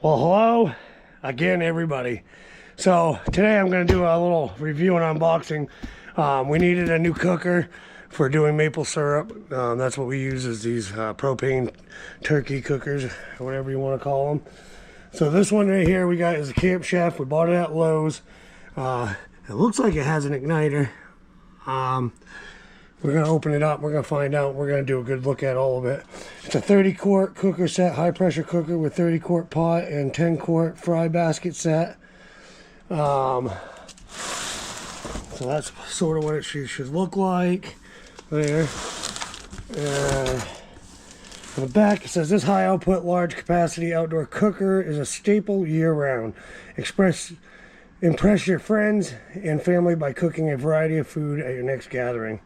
Well, hello again, everybody. So today I'm going to do a little review and unboxing. We needed a new cooker for doing maple syrup. That's what we use, is these propane turkey cookers, or whatever you want to call them. So this one right here we got is a Camp Chef. We bought it at Lowe's. It looks like it has an igniter. We're going to open it up. We're going to find out. We're going to do a good look at all of it. It's a 30 quart cooker set, high pressure cooker with 30 quart pot and 10 quart fry basket set. So that's sort of what it should look like there. On the back it says, this high output, large capacity outdoor cooker is a staple year round. Impress your friends and family by cooking a variety of food at your next gathering.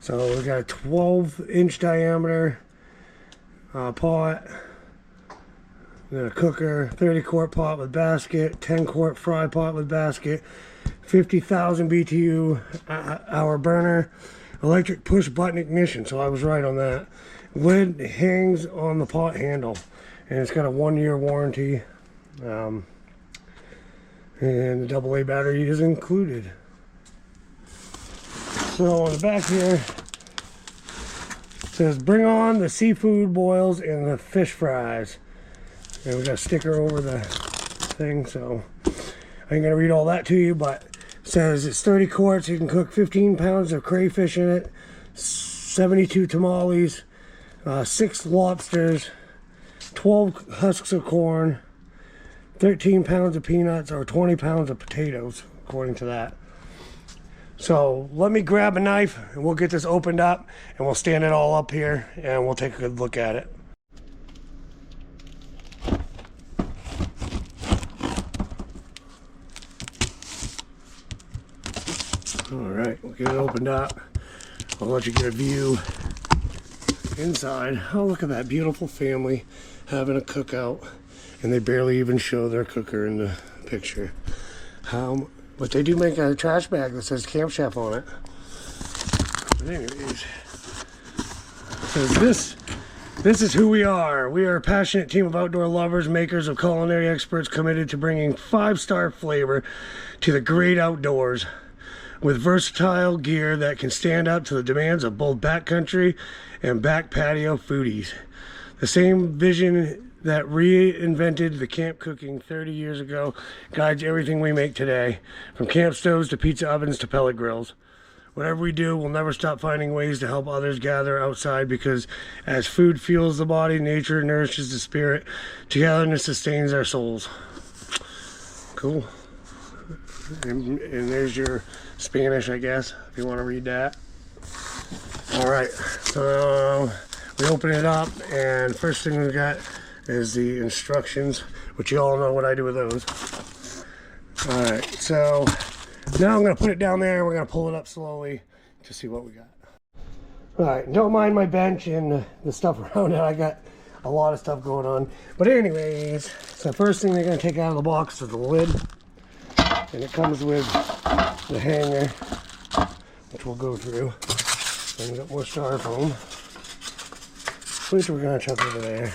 So we got a 12-inch diameter pot, then a cooker, 30 quart pot with basket, 10 quart fry pot with basket, 50,000 BTU hour burner, electric push button ignition. So I was right on that. Lid hangs on the pot handle, and it's got a 1-year warranty, and the AA battery is included. So on the back here it says, bring on the seafood boils and the fish fries. And we got a sticker over the thing, so I ain't gonna read all that to you, but it says it's 30 quarts. You can cook 15 pounds of crayfish in it, 72 tamales, 6 lobsters, 12 husks of corn, 13 pounds of peanuts, or 20 pounds of potatoes, according to that. So let me grab a knife and we'll get this opened up and we'll stand it all up here and we'll take a good look at it. Alright, we'll get it opened up. I'll let you get a view inside. Oh, look at that beautiful family having a cookout, and they barely even show their cooker in the picture. But they do make a trash bag that says Camp Chef on it. But anyways, says this is who we are. We are a passionate team of outdoor lovers, makers of culinary experts, committed to bringing 5-star flavor to the great outdoors, with versatile gear that can stand up to the demands of both backcountry and back patio foodies. The same vision that reinvented the camp cooking 30 years ago guides everything we make today, from camp stoves to pizza ovens to pellet grills. Whatever we do, we'll never stop finding ways to help others gather outside, because as food fuels the body, nature nourishes the spirit, togetherness sustains our souls. Cool. And there's your Spanish, I guess, if you want to read that. Alright, so we open it up, and first thing we got is the instructions, which you all know what I do with those. Alright, so now I'm going to put it down there and we're going to pull it up slowly to see what we got. Alright, don't mind my bench and the stuff around it. I got a lot of stuff going on. But anyways, so the first thing they're going to take out of the box is the lid. And it comes with the hanger, which we'll go through. And we got more styrofoam, which we're going to chuck over there.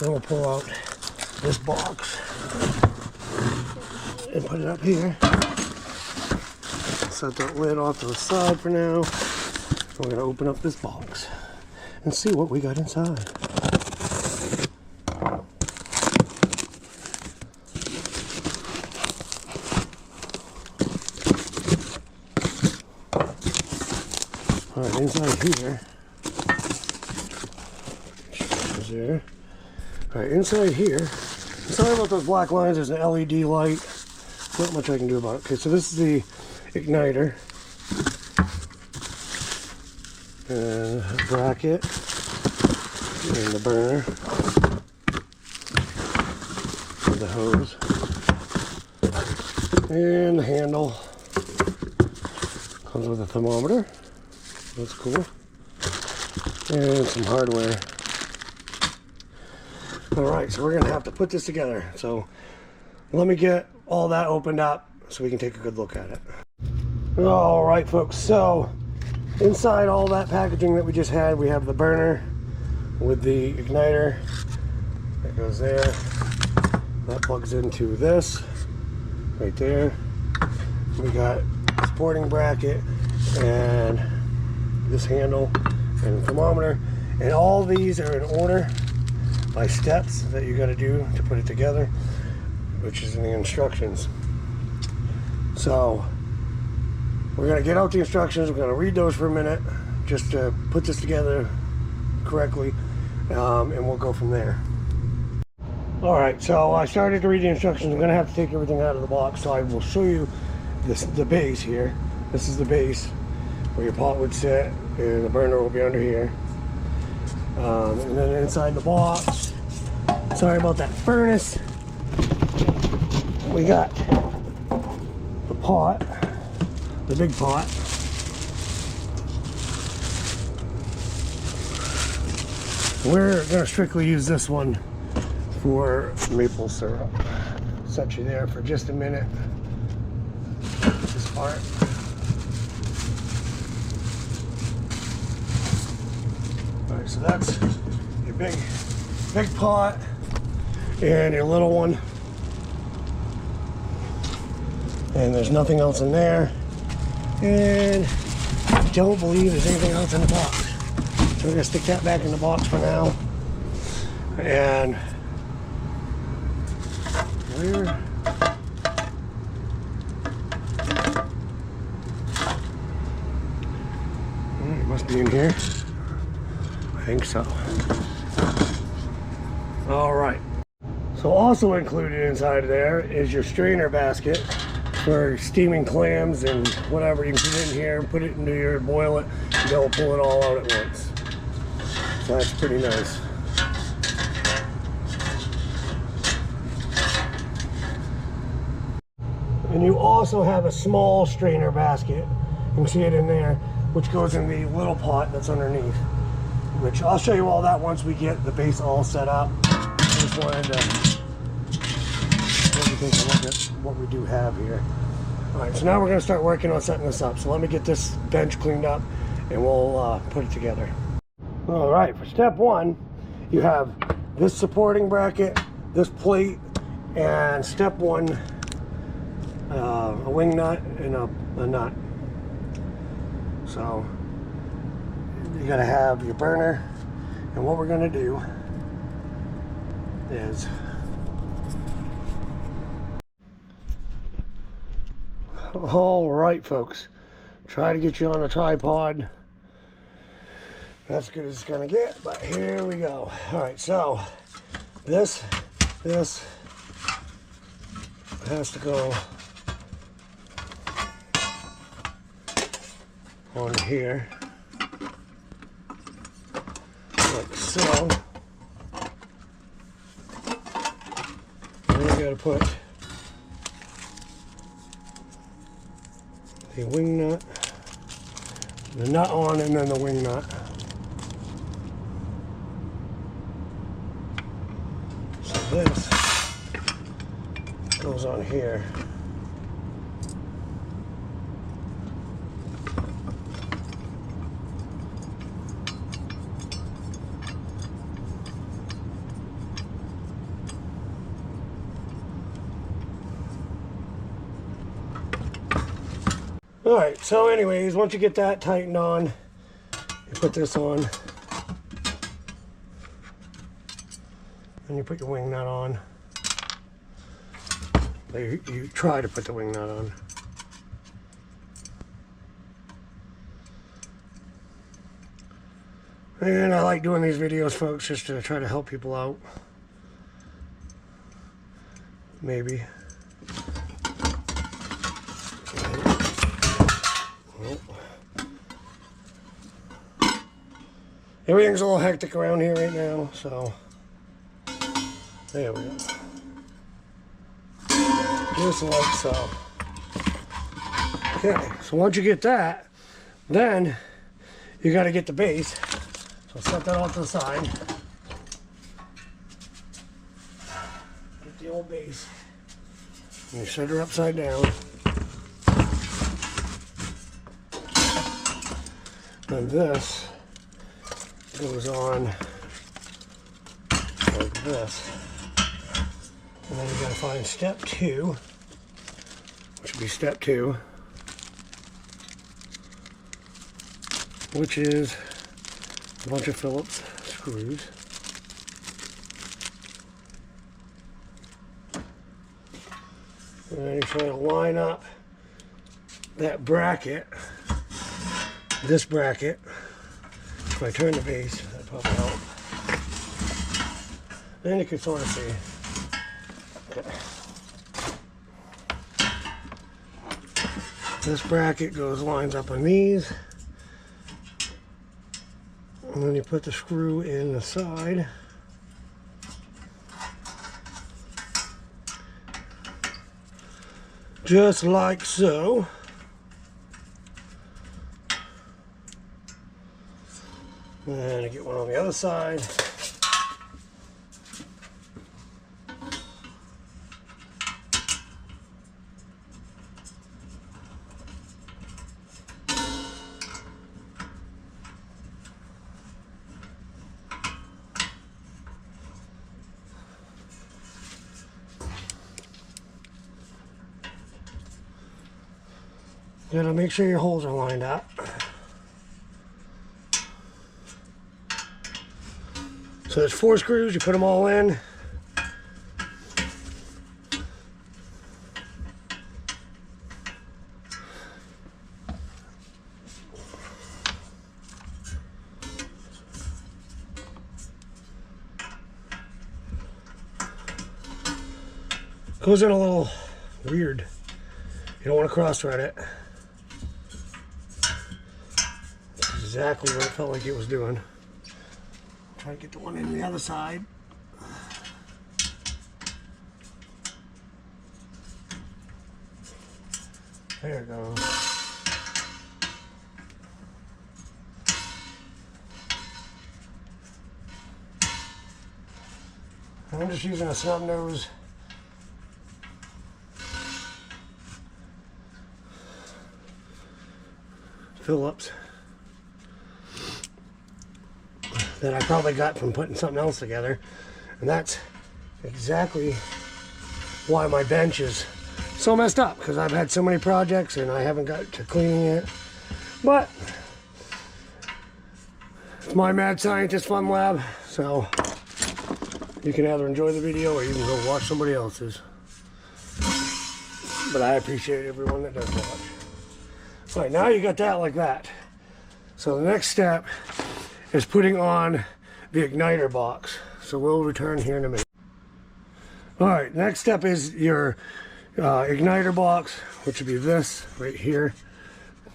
Then we'll pull out this box and put it up here. Set that lid off to the side for now. We're going to open up this box and see what we got inside. Alright, inside here. There. Alright, inside here, sorry about those black lines, there's an LED light. Not much I can do about it. Okay, so this is the igniter. And a bracket. And the burner. And the hose. And the handle. Comes with a thermometer. That's cool. And some hardware. Alright, so we're going to have to put this together. So let me get all that opened up so we can take a good look at it. Alright folks, so inside all that packaging that we just had, we have the burner with the igniter that goes there. That plugs into this right there. We got a supporting bracket and this handle and thermometer, and all these are in order by steps that you got to do to put it together, which is in the instructions. So we're going to get out the instructions, we're going to read those for a minute just to put this together correctly, and we'll go from there. Alright, so I started to read the instructions. I'm going to have to take everything out of the box, so I will show you the base here. This is the base where your pot would sit, and the burner will be under here. And then inside the box, sorry about that furnace, we got the pot, the big pot. We're going to strictly use this one for maple syrup. Set you there for just a minute. This part. Alright, so that's your big pot and your little one. And there's nothing else in there. And I don't believe there's anything else in the box. So we're going to stick that back in the box for now. And where? It must be in here. I think so. All right. So also included inside there is your strainer basket for steaming clams and whatever. You can put it in here, put it into your boil it, and they'll pull it all out at once. So that's pretty nice. And you also have a small strainer basket. You can see it in there, which goes in the little pot that's underneath. Which I'll show you all that once we get the base all set up. Just wanted to take a look at what we do have here. Alright, so now we're going to start working on setting this up. So let me get this bench cleaned up and we'll put it together. Alright, for step one, you have this supporting bracket, this plate, and step one, a wing nut and a nut. So you got to have your burner, and what we're going to do is all right, folks, try to get you on a tripod. That's good as it's going to get, but here we go. All right, so this has to go on here, like so. Then you got to put the wing nut, the nut on, and then the wing nut. So this goes on here. Alright, so anyways, once you get that tightened on, you put this on, and you put your wing nut on. You try to put the wing nut on. And I like doing these videos, folks, just to try to help people out. Maybe. Everything's a little hectic around here right now, so there we go. Just like so. Okay, so once you get that, then you got to get the base. So set that off to the side. Get the old base. And you set her upside down. And this goes on like this. And then you gotta find step 2, which would be step 2, which is a bunch of Phillips screws. And then you try to line up that bracket, this bracket. If I turn the base, that'd probably help. Then you can sort of see. Okay. This bracket lines up on these. And then you put the screw in the side. Just like so. And I get one on the other side. You gotta make sure your holes are lined up. So there's 4 screws, you put them all in. Goes in a little weird. You don't want to cross thread it. That's exactly what it felt like it was doing. Try to get the one in the other side. There it goes. I'm just using a snub nose Phillips that I probably got from putting something else together, and that's exactly why my bench is so messed up, because I've had so many projects and I haven't got to cleaning it. But it's my Mad Scientist Fun Lab, so you can either enjoy the video or you can go watch somebody else's. But I appreciate everyone that does watch. All right, now you got that like that. So the next step is putting on the igniter box. So we'll return here in a minute. All right, next step is your igniter box, which would be this right here,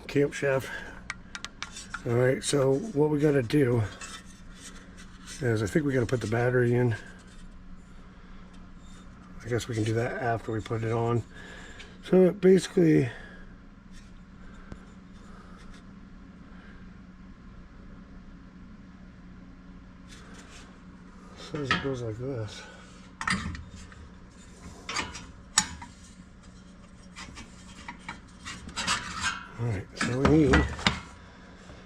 Camp Chef. All right, so what we gotta do is I think we gotta put the battery in. I guess we can do that after we put it on. So it basically says it goes like this. Alright, so we need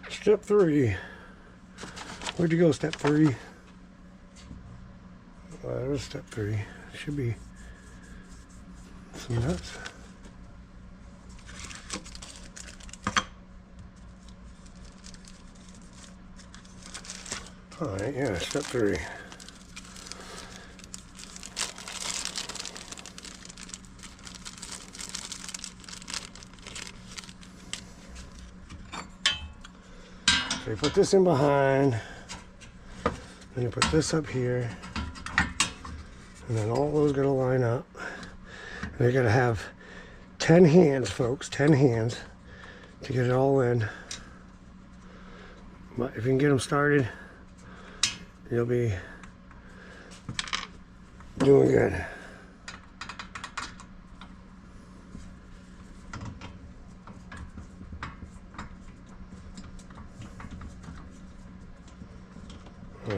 step 3. Where'd you go, step 3? There's step 3. Should be some nuts. Alright, yeah, step 3. So you put this in behind, then you put this up here, and then all those gotta line up. And you're gonna have 10 hands, folks, 10 hands to get it all in. But if you can get them started, you'll be doing good.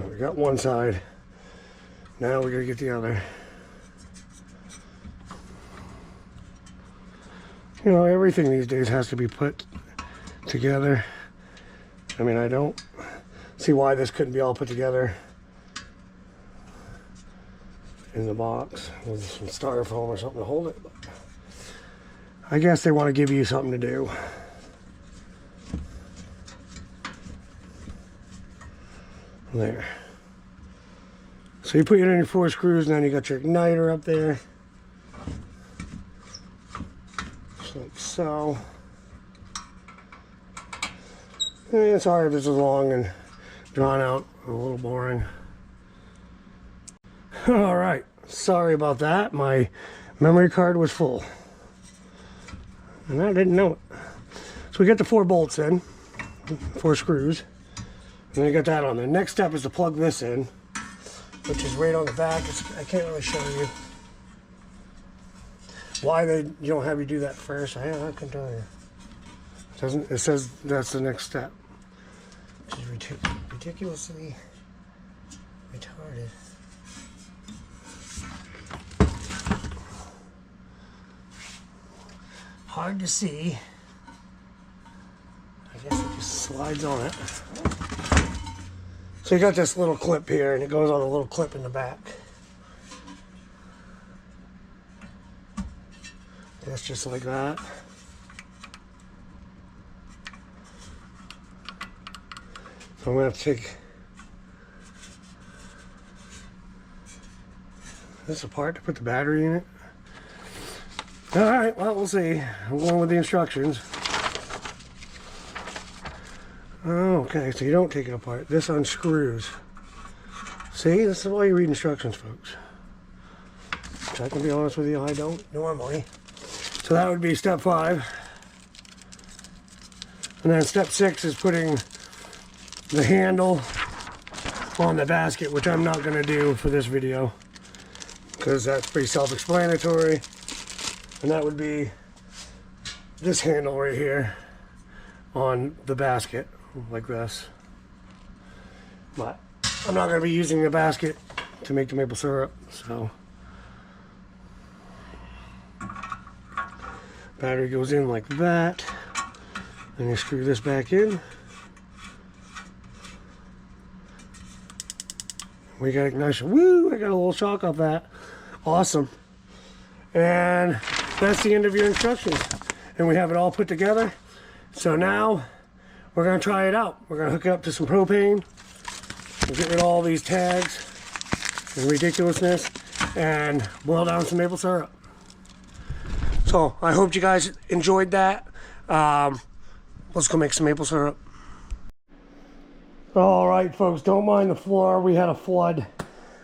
We got one side. Now we gotta get the other. You know, everything these days has to be put together. I mean, I don't see why this couldn't be all put together in the box with some styrofoam or something to hold it. But I guess they want to give you something to do. There. So you put it in your 4 screws, and then you got your igniter up there. Just like so. And sorry if this is long and drawn out, a little boring. Alright, sorry about that. My memory card was full. And I didn't know it. So we got the 4 bolts in, 4 screws. And then you got that on there. Next step is to plug this in, which is right on the back. I can't really show you why you don't have you do that first. I can tell you. It says that's the next step, which is ridiculously retarded. Hard to see. I guess it just slides on it. So you got this little clip here, and it goes on a little clip in the back. That's just like that. So I'm going to have to take this apart to put the battery in it. Alright, well, we'll see. I'm going with the instructions. Oh, okay, so you don't take it apart. This unscrews. See, this is why you read instructions, folks. Which I can be honest with you, I don't normally. So that would be step 5. And then step 6 is putting the handle on the basket, which I'm not going to do for this video, because that's pretty self-explanatory. And that would be this handle right here on the basket, like this. But I'm not going to be using the basket to make the maple syrup, so battery goes in like that, and you screw this back in. We got ignition. Woo! I got a little shock off that. Awesome. And that's the end of your instructions. And we have it all put together. So now we're going to try it out. We're going to hook it up to some propane. We'll get rid of all these tags and ridiculousness and boil down some maple syrup. So I hope you guys enjoyed that. Let's go make some maple syrup. All right, folks, don't mind the floor. We had a flood.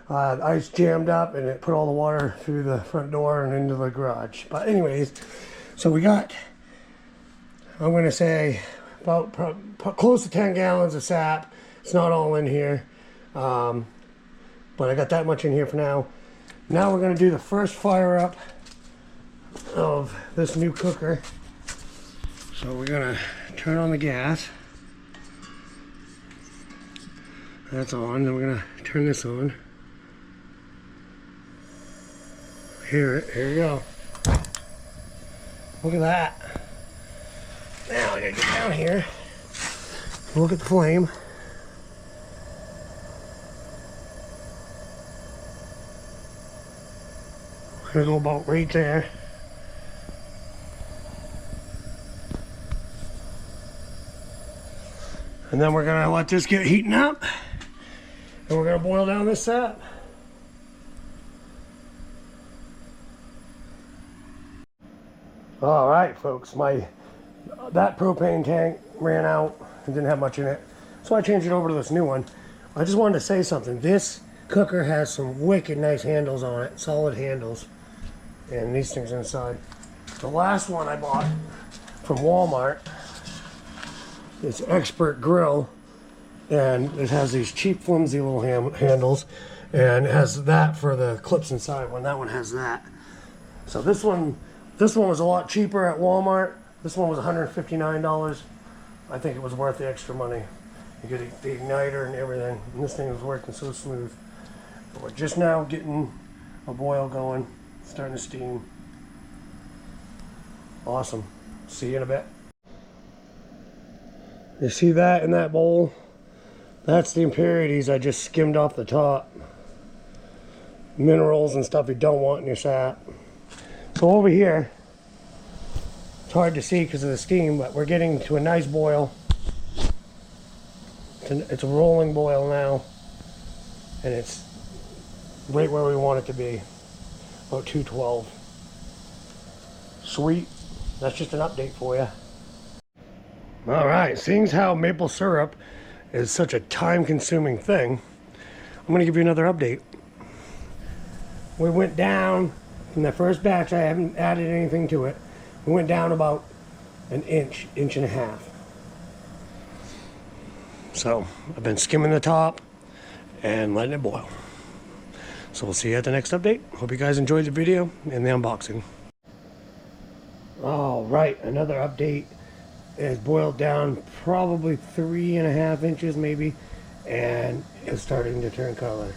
Ice jammed up and it put all the water through the front door and into the garage. But anyways, so we got, I'm going to say, about close to 10 gallons of sap. It's not all in here, but I got that much in here for now. Now we're going to do the first fire up of this new cooker. So we're going to turn on the gas. That's on. Then we're going to turn this on. Here we go. Look at that. Now I gotta get down here. Look at the flame. We're gonna go about right there. And then we're gonna let this get heating up. And we're gonna boil down this sap. All right, folks, that propane tank ran out and didn't have much in it, so I changed it over to this new one. I just wanted to say something. This cooker has some wicked nice handles on it, solid handles, and these things inside. The last one I bought from Walmart, it's Expert Grill, and it has these cheap flimsy little handles, and it has that for the clips inside when that one has that. So this one was a lot cheaper at Walmart. This one was $159. I think it was worth the extra money. You get the igniter and everything, and this thing was working so smooth. But we're just now getting a boil going, starting to steam. Awesome. See you in a bit. You see that in that bowl? That's the impurities I just skimmed off the top. minerals and stuff you don't want in your sap. So over here, it's hard to see because of the steam, but we're getting to a nice boil. It's a rolling boil now, and it's right where we want it to be, about 212. Sweet. That's just an update for you. All right, seeing how maple syrup is such a time-consuming thing, I'm going to give you another update. We went down from the first batch. I haven't added anything to it. We went down about an inch and a half. So I've been skimming the top and letting it boil. So we'll see you at the next update. Hope you guys enjoyed the video and the unboxing. All right, another update. It's boiled down probably 3.5 inches maybe, and it's starting to turn color.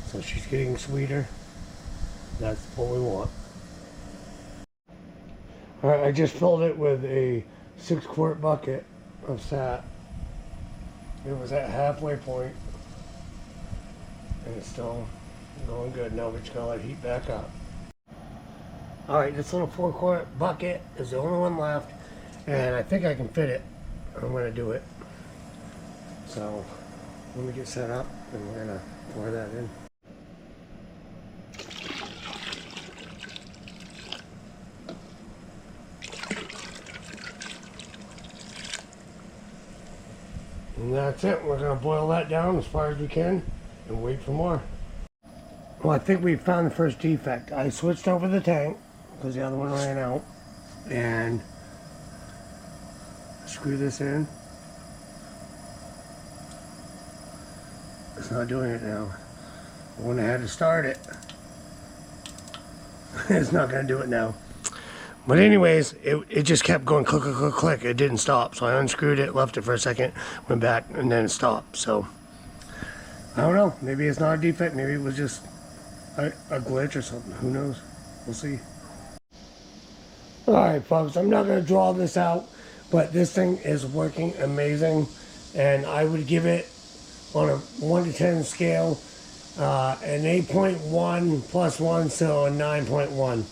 So she's getting sweeter. That's what we want. All right, I just filled it with a 6-quart bucket of sap. It was at halfway point, and it's still going good. Now we just gotta let it heat back up. All right, this little 4-quart bucket is the only one left, and I think I can fit it. I'm gonna do it. So let me get set up, and we're gonna pour that in. And that's it. We're going to boil that down as far as we can and wait for more. Well, I think we found the first defect. I switched over the tank because the other one ran out, and screw this in. It's not doing it now. When I had to start it, it's not going to do it now. But anyways, it just kept going click, click, click, click. It didn't stop. So I unscrewed it, left it for a second, went back, and then it stopped. So, I don't know. Maybe it's not a defect. Maybe it was just a glitch or something. Who knows? We'll see. Alright, folks. I'm not going to draw this out, but this thing is working amazing. And I would give it, on a 1 to 10 scale, an 8.1 plus 1, so a 9.1.